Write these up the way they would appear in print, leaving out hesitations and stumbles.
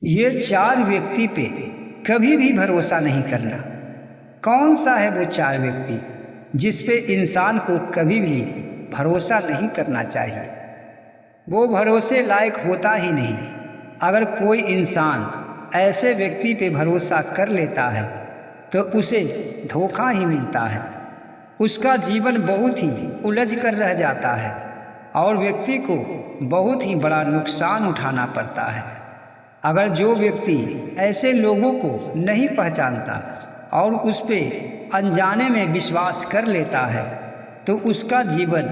ये चार व्यक्ति पे कभी भी भरोसा नहीं करना। कौन सा है वो चार व्यक्ति जिस पे इंसान को कभी भी भरोसा नहीं करना चाहिए? वो भरोसे लायक होता ही नहीं। अगर कोई इंसान ऐसे व्यक्ति पे भरोसा कर लेता है तो उसे धोखा ही मिलता है। उसका जीवन बहुत ही उलझ कर रह जाता है और व्यक्ति को बहुत ही बड़ा नुकसान उठाना पड़ता है। अगर जो व्यक्ति ऐसे लोगों को नहीं पहचानता और उस पे अनजाने में विश्वास कर लेता है तो उसका जीवन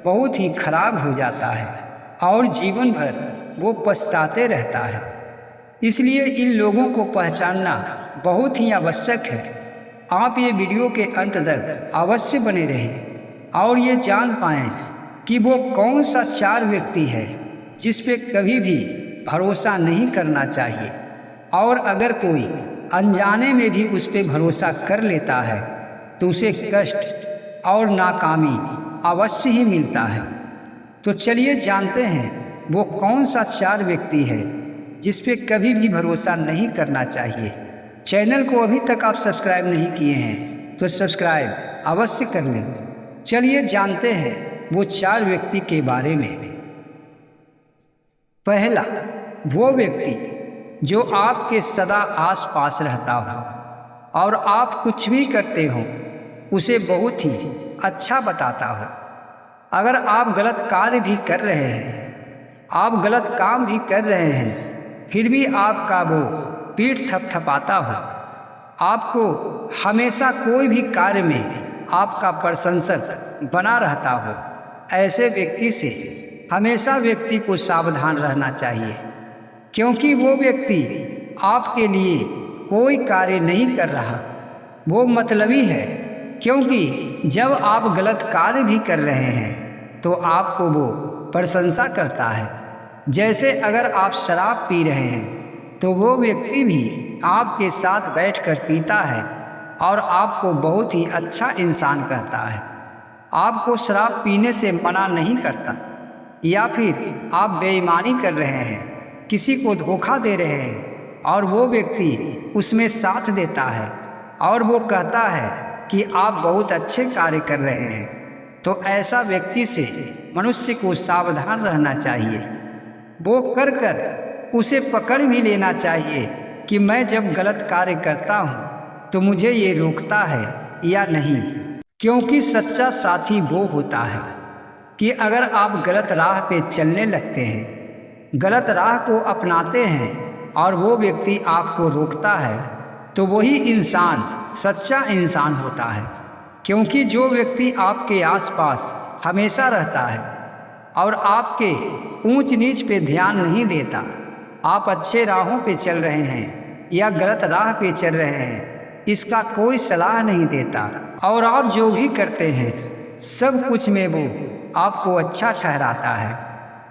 बहुत ही खराब हो जाता है और जीवन भर वो पछताते रहता है। इसलिए इन लोगों को पहचानना बहुत ही आवश्यक है। आप ये वीडियो के अंत तक अवश्य बने रहें और ये जान पाएं कि वो कौन सा चार व्यक्ति है जिस पे कभी भी भरोसा नहीं करना चाहिए। और अगर कोई अनजाने में भी उस पे भरोसा कर लेता है तो उसे कष्ट और नाकामी अवश्य ही मिलता है। तो चलिए जानते हैं वो कौन सा चार व्यक्ति है जिस पे कभी भी भरोसा नहीं करना चाहिए। चैनल को अभी तक आप सब्सक्राइब नहीं किए हैं तो सब्सक्राइब अवश्य कर लें। चलिए जानते हैं वो चार व्यक्ति के बारे में। पहला, वो व्यक्ति जो आपके सदा आसपास रहता हो और आप कुछ भी करते हो उसे बहुत ही अच्छा बताता हो। अगर आप गलत कार्य भी कर रहे हैं, आप गलत काम भी कर रहे हैं, फिर भी आपका वो पीठ थपथपाता हो। आपको हमेशा कोई भी कार्य में आपका प्रशंसक बना रहता हो। ऐसे व्यक्ति से हमेशा व्यक्ति को सावधान रहना चाहिए, क्योंकि वो व्यक्ति आपके लिए कोई कार्य नहीं कर रहा, वो मतलबी है। क्योंकि जब आप गलत कार्य भी कर रहे हैं तो आपको वो प्रशंसा करता है। जैसे अगर आप शराब पी रहे हैं तो वो व्यक्ति भी आपके साथ बैठकर पीता है और आपको बहुत ही अच्छा इंसान कहता है। आपको शराब पीने से मना नहीं करता। या फिर आप बेईमानी कर रहे हैं, किसी को धोखा दे रहे हैं और वो व्यक्ति उसमें साथ देता है और वो कहता है कि आप बहुत अच्छे कार्य कर रहे हैं, तो ऐसा व्यक्ति से मनुष्य को सावधान रहना चाहिए। वो कर उसे पकड़ भी लेना चाहिए कि मैं जब गलत कार्य करता हूँ तो मुझे ये रोकता है या नहीं। क्योंकि सच्चा साथी वो होता है कि अगर आप गलत राह पे चलने लगते हैं, गलत राह को अपनाते हैं और वो व्यक्ति आपको रोकता है, तो वही इंसान सच्चा इंसान होता है। क्योंकि जो व्यक्ति आपके आसपास हमेशा रहता है और आपके ऊंच नीच पे ध्यान नहीं देता, आप अच्छे राहों पे चल रहे हैं या गलत राह पे चल रहे हैं, इसका कोई सलाह नहीं देता और आप जो भी करते हैं सब कुछ में वो आपको अच्छा ठहराता है,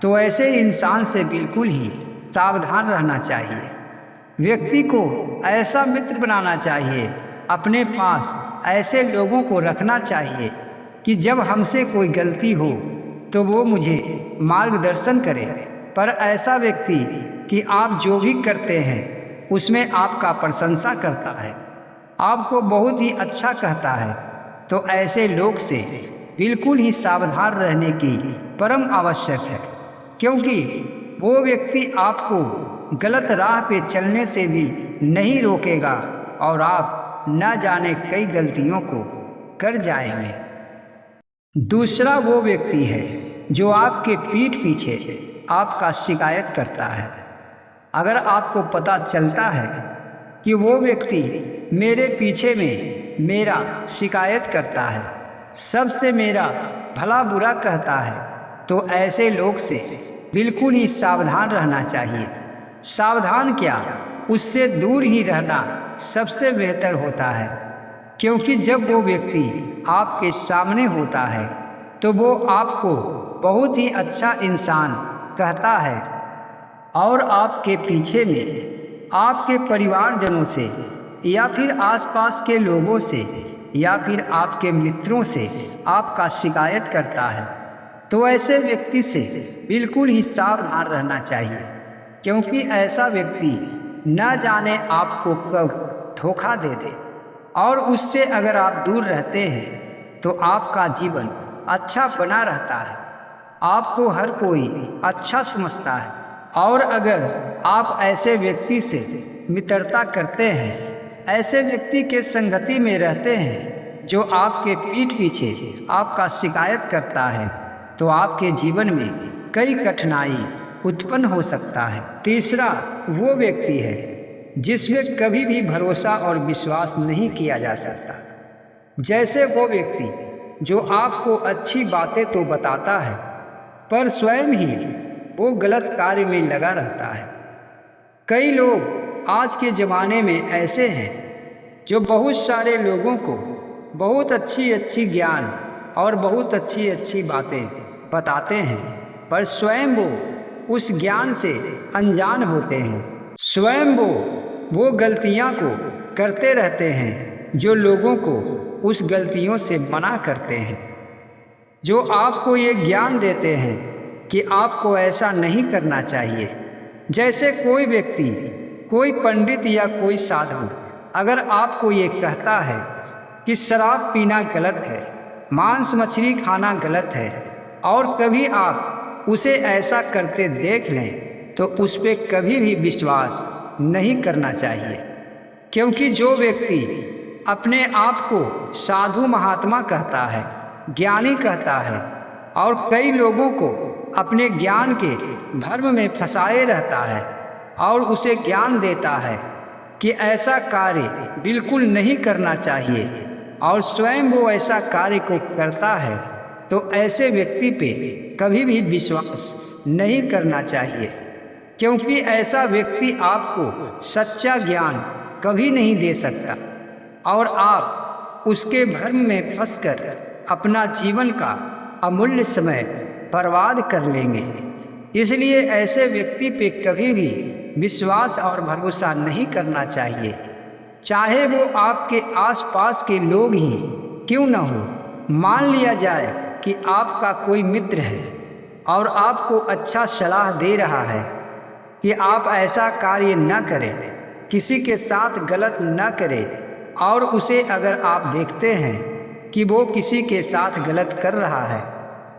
तो ऐसे इंसान से बिल्कुल ही सावधान रहना चाहिए। व्यक्ति को ऐसा मित्र बनाना चाहिए, अपने पास ऐसे लोगों को रखना चाहिए कि जब हमसे कोई गलती हो तो वो मुझे मार्गदर्शन करे। पर ऐसा व्यक्ति कि आप जो भी करते हैं उसमें आपका प्रशंसा करता है, आपको बहुत ही अच्छा कहता है, तो ऐसे लोग से बिल्कुल ही सावधान रहने की परम आवश्यक है। क्योंकि वो व्यक्ति आपको गलत राह पे चलने से भी नहीं रोकेगा और आप न जाने कई गलतियों को कर जाएंगे। दूसरा, वो व्यक्ति है जो आपके पीठ पीछे आपका शिकायत करता है। अगर आपको पता चलता है कि वो व्यक्ति मेरे पीछे में मेरा शिकायत करता है, सबसे मेरा भला बुरा कहता है, तो ऐसे लोग से बिल्कुल ही सावधान रहना चाहिए। सावधान क्या, उससे दूर ही रहना सबसे बेहतर होता है। क्योंकि जब वो व्यक्ति आपके सामने होता है तो वो आपको बहुत ही अच्छा इंसान कहता है और आपके पीछे में आपके परिवारजनों से या फिर आसपास के लोगों से या फिर आपके मित्रों से आपका शिकायत करता है, तो ऐसे व्यक्ति से बिल्कुल ही सावधान रहना चाहिए। क्योंकि ऐसा व्यक्ति न जाने आपको कब धोखा दे दे, और उससे अगर आप दूर रहते हैं तो आपका जीवन अच्छा बना रहता है। आपको हर कोई अच्छा समझता है, और अगर आप ऐसे व्यक्ति से मित्रता करते हैं, ऐसे व्यक्ति के संगति में रहते हैं जो आपके पीठ पीछे आपका शिकायत करता है, तो आपके जीवन में कई कठिनाई उत्पन्न हो सकता है। तीसरा वो व्यक्ति है जिसमें कभी भी भरोसा और विश्वास नहीं किया जा सकता। जैसे वो व्यक्ति जो आपको अच्छी बातें तो बताता है, पर स्वयं ही वो गलत कार्य में लगा रहता है। कई लोग आज के ज़माने में ऐसे हैं जो बहुत सारे लोगों को बहुत अच्छी अच्छी ज्ञान और बहुत अच्छी अच्छी बातें बताते हैं, पर स्वयं वो उस ज्ञान से अनजान होते हैं। स्वयं वो गलतियां को करते रहते हैं जो लोगों को उस गलतियों से मना करते हैं। जो आपको ये ज्ञान देते हैं कि आपको ऐसा नहीं करना चाहिए। जैसे कोई व्यक्ति, कोई पंडित या कोई साधु अगर आपको ये कहता है कि शराब पीना गलत है, मांस मछली खाना गलत है, और कभी आप उसे ऐसा करते देख लें तो उस पर कभी भी विश्वास नहीं करना चाहिए। क्योंकि जो व्यक्ति अपने आप को साधु महात्मा कहता है, ज्ञानी कहता है, और कई लोगों को अपने ज्ञान के भ्रम में फंसाए रहता है और उसे ज्ञान देता है कि ऐसा कार्य बिल्कुल नहीं करना चाहिए, और स्वयं वो ऐसा कार्य को करता है, तो ऐसे व्यक्ति पे कभी भी विश्वास नहीं करना चाहिए। क्योंकि ऐसा व्यक्ति आपको सच्चा ज्ञान कभी नहीं दे सकता, और आप उसके भ्रम में फंसकर अपना जीवन का अमूल्य समय बर्बाद कर लेंगे। इसलिए ऐसे व्यक्ति पे कभी भी विश्वास और भरोसा नहीं करना चाहिए, चाहे वो आपके आसपास के लोग ही क्यों न हो। मान लिया जाए कि आपका कोई मित्र है और आपको अच्छा सलाह दे रहा है कि आप ऐसा कार्य न करें, किसी के साथ गलत न करें, और उसे अगर आप देखते हैं कि वो किसी के साथ गलत कर रहा है,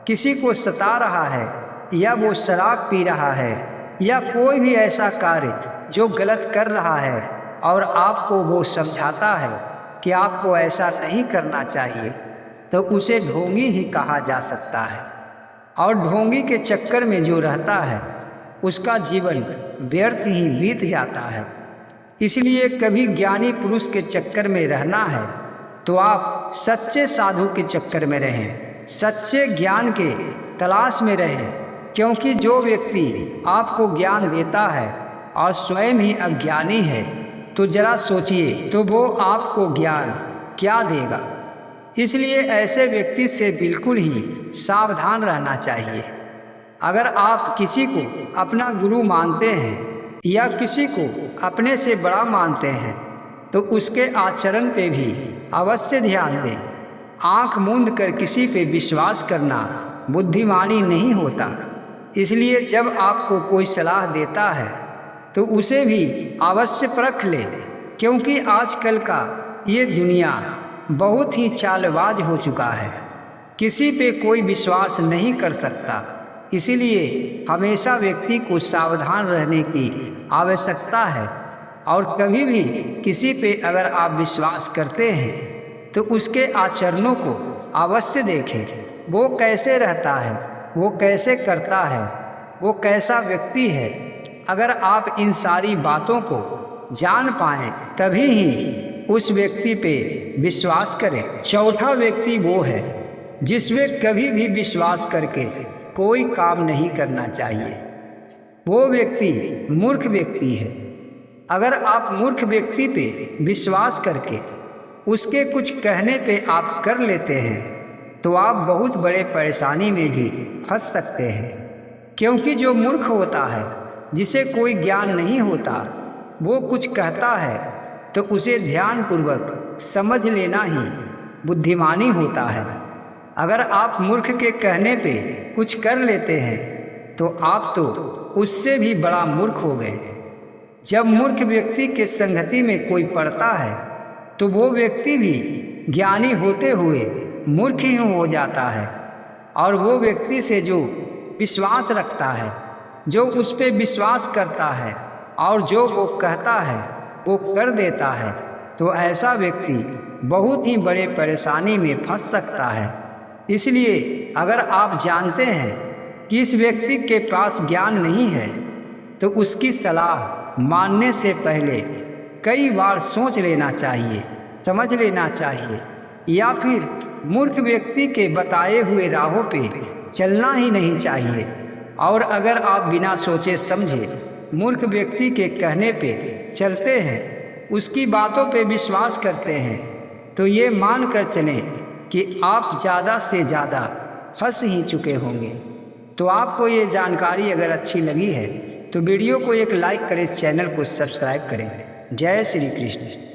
किसी को सता रहा है, या वो शराब पी रहा है, या कोई भी ऐसा कार्य जो गलत कर रहा है, और आपको वो समझाता है कि आपको ऐसा नहीं करना चाहिए, तो उसे ढोंगी ही कहा जा सकता है। और ढोंगी के चक्कर में जो रहता है उसका जीवन व्यर्थ ही बीत जाता है। इसलिए कभी ज्ञानी पुरुष के चक्कर में रहना है तो आप सच्चे साधु के चक्कर में रहें, सच्चे ज्ञान के तलाश में रहें। क्योंकि जो व्यक्ति आपको ज्ञान देता है और स्वयं ही अज्ञानी है, तो जरा सोचिए तो वो आपको ज्ञान क्या देगा। इसलिए ऐसे व्यक्ति से बिल्कुल ही सावधान रहना चाहिए। अगर आप किसी को अपना गुरु मानते हैं या किसी को अपने से बड़ा मानते हैं, तो उसके आचरण पे भी अवश्य ध्यान दें। आंख मूंद कर किसी पे विश्वास करना बुद्धिमानी नहीं होता। इसलिए जब आपको कोई सलाह देता है तो उसे भी अवश्य परख लें, क्योंकि आजकल का ये दुनिया बहुत ही चालबाज हो चुका है। किसी पे कोई विश्वास नहीं कर सकता। इसीलिए हमेशा व्यक्ति को सावधान रहने की आवश्यकता है। और कभी भी किसी पे अगर आप विश्वास करते हैं तो उसके आचरणों को अवश्य देखें। वो कैसे रहता है, वो कैसे करता है, वो कैसा व्यक्ति है। अगर आप इन सारी बातों को जान पाएं तभी ही उस व्यक्ति पे विश्वास करें। चौथा व्यक्ति वो है जिसमें कभी भी विश्वास करके कोई काम नहीं करना चाहिए। वो व्यक्ति मूर्ख व्यक्ति है। अगर आप मूर्ख व्यक्ति पे विश्वास करके उसके कुछ कहने पे आप कर लेते हैं तो आप बहुत बड़े परेशानी में भी फंस सकते हैं। क्योंकि जो मूर्ख होता है, जिसे कोई ज्ञान नहीं होता, वो कुछ कहता है तो उसे ध्यानपूर्वक समझ लेना ही बुद्धिमानी होता है। अगर आप मूर्ख के कहने पे कुछ कर लेते हैं तो आप तो उससे भी बड़ा मूर्ख हो गए। जब मूर्ख व्यक्ति के संगति में कोई पड़ता है तो वो व्यक्ति भी ज्ञानी होते हुए मूर्ख ही हो जाता है। और वो व्यक्ति से जो विश्वास रखता है, जो उस पर विश्वास करता है और जो वो कहता है वो कर देता है, तो ऐसा व्यक्ति बहुत ही बड़े परेशानी में फंस सकता है। इसलिए अगर आप जानते हैं कि इस व्यक्ति के पास ज्ञान नहीं है तो उसकी सलाह मानने से पहले कई बार सोच लेना चाहिए, समझ लेना चाहिए, या फिर मूर्ख व्यक्ति के बताए हुए राहों पे चलना ही नहीं चाहिए। और अगर आप बिना सोचे समझे मूर्ख व्यक्ति के कहने पे चलते हैं, उसकी बातों पे विश्वास करते हैं, तो ये मान कर चलें कि आप ज़्यादा से ज़्यादा फंस ही चुके होंगे। तो आपको ये जानकारी अगर अच्छी लगी है तो वीडियो को एक लाइक करें, इस चैनल को सब्सक्राइब करें। जय श्री कृष्ण।